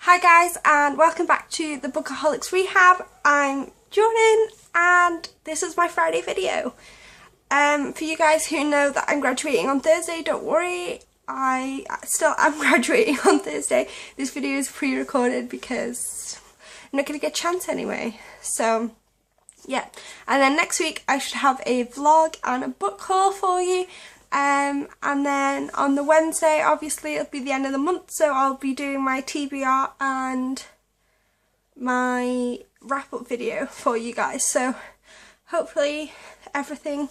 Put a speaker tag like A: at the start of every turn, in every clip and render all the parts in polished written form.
A: Hi guys, and welcome back to the Bookaholics Rehab. I'm Jordan and this is my Friday video. For you guys who know that I'm graduating on Thursday, don't worry, I still am graduating on Thursday. This video is pre-recorded because I'm not going to get a chance anyway. So yeah, and then next week I should have a vlog and a book haul for you. And then on the Wednesday, obviously it'll be the end of the month, so I'll be doing my TBR and my wrap-up video for you guys. So hopefully everything,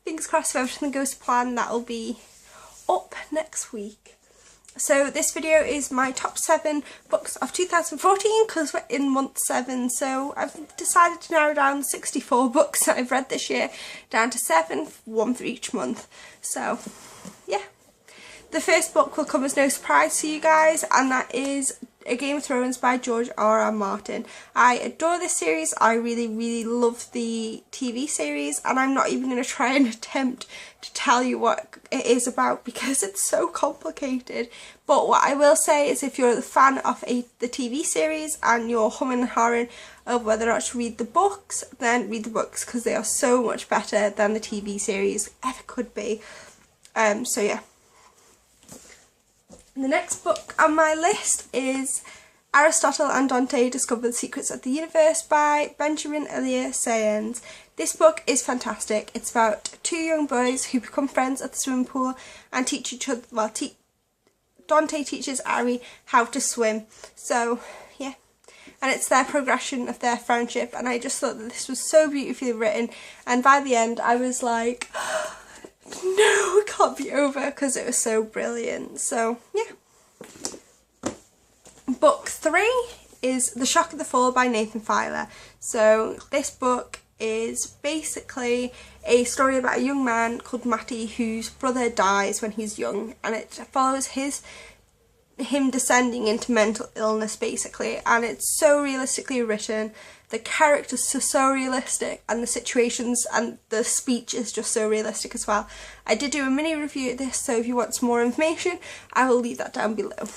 A: fingers crossed, if everything goes to plan, that'll be up next week. So this video is my top 7 books of 2014 because we're in month 7, so I've decided to narrow down 64 books that I've read this year down to 7, 1 for each month. So yeah, the first book will come as no surprise to you guys, and that is A Game of Thrones by George R.R. Martin. I adore this series. I really love the TV series, and I'm not even going to try and attempt to tell you what it is about because it's so complicated. But what I will say is, if you're a fan of the TV series and you're humming and hawing of whether or not to read the books, then read the books because they are so much better than the TV series ever could be. So yeah. The next book on my list is Aristotle and Dante Discover the Secrets of the Universe by Benjamin Elia Sayans. This book is fantastic. It's about 2 young boys who become friends at the swimming pool and teach each other, well, Dante teaches Ari how to swim. So yeah, and it's their progression of their friendship, and I just thought that this was so beautifully written, and by the end I was like, no, it can't be over, because it was so brilliant. So yeah. Book 3 is The Shock of the Fall by Nathan Filer. So this book is basically a story about a young man called Matty whose brother dies when he's young, and it follows him descending into mental illness basically, and it's so realistically written. The characters are so realistic, and the situations and the speech is just so realistic as well. I did do a mini review of this, so if you want some more information, I will leave that down below.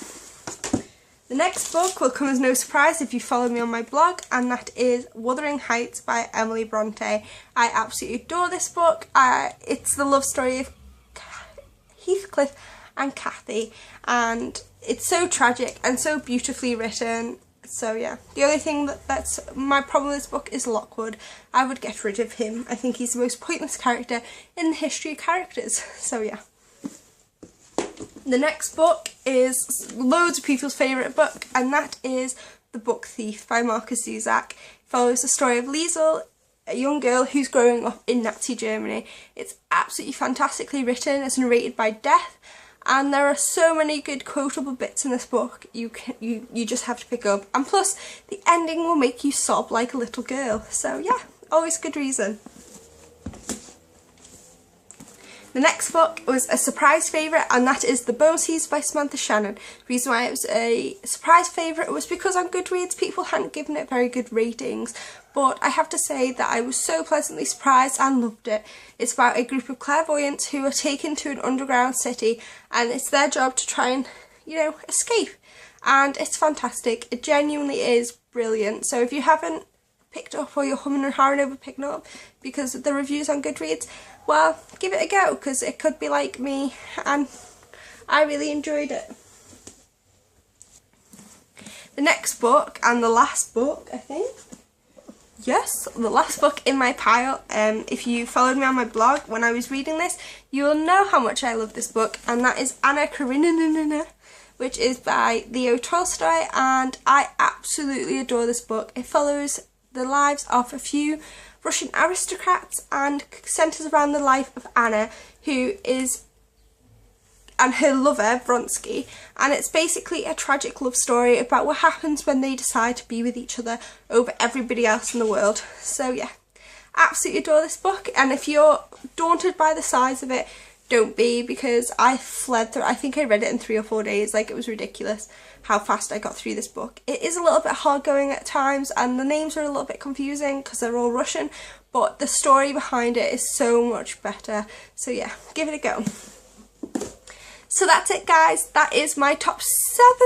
A: The next book will come as no surprise if you follow me on my blog, and that is Wuthering Heights by Emily Bronte. I absolutely adore this book. It's the love story of Heathcliff and Cathy, and it's so tragic and so beautifully written. So yeah, the only thing that's my problem with this book is Lockwood. I would get rid of him. I think he's the most pointless character in the history of characters. So yeah. The next book is loads of people's favourite book, and that is The Book Thief by Markus Zusak. It follows the story of Liesel, a young girl who's growing up in Nazi Germany. It's absolutely fantastically written. It's narrated by Death, and there are so many good quotable bits in this book you just have to pick up. And plus, the ending will make you sob like a little girl. So yeah, always a good reason. The next book was a surprise favourite, and that is The Bone Seeds by Samantha Shannon. The reason why it was a surprise favourite was because on Goodreads people hadn't given it very good ratings, but I have to say that I was so pleasantly surprised and loved it. It's about a group of clairvoyants who are taken to an underground city, and it's their job to try and, you know, escape. And it's fantastic. It genuinely is brilliant. So if you haven't picked it up, or you're humming and hawing over picking it up because of the reviews on Goodreads, well, give it a go, because it could be like me, and I really enjoyed it. The next book, and the last book, I think, yes, the last book in my pile, if you followed me on my blog when I was reading this, you will know how much I love this book, and that is Anna Karenina, which is by Leo Tolstoy, and I absolutely adore this book. It follows the lives of a few Russian aristocrats and centres around the life of Anna, and her lover, Vronsky, and it's basically a tragic love story about what happens when they decide to be with each other over everybody else in the world. So yeah, absolutely adore this book, and if you're daunted by the size of it, don't be, because I fled through. I think I read it in 3 or 4 days. Like, it was ridiculous how fast I got through this book. It is a little bit hard going at times, and the names are a little bit confusing because they're all Russian, but the story behind it is so much better. So yeah, give it a go. So that's it guys, that is my top 7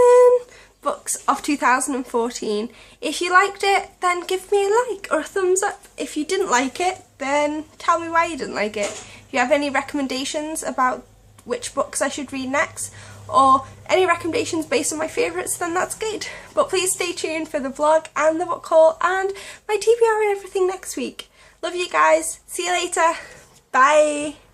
A: books of 2014. If you liked it, then give me a like or a thumbs up. If you didn't like it, then tell me why you didn't like it. If you have any recommendations about which books I should read next, or any recommendations based on my favourites, then that's good. But please stay tuned for the vlog and the book haul and my TBR and everything next week. Love you guys. See you later. Bye.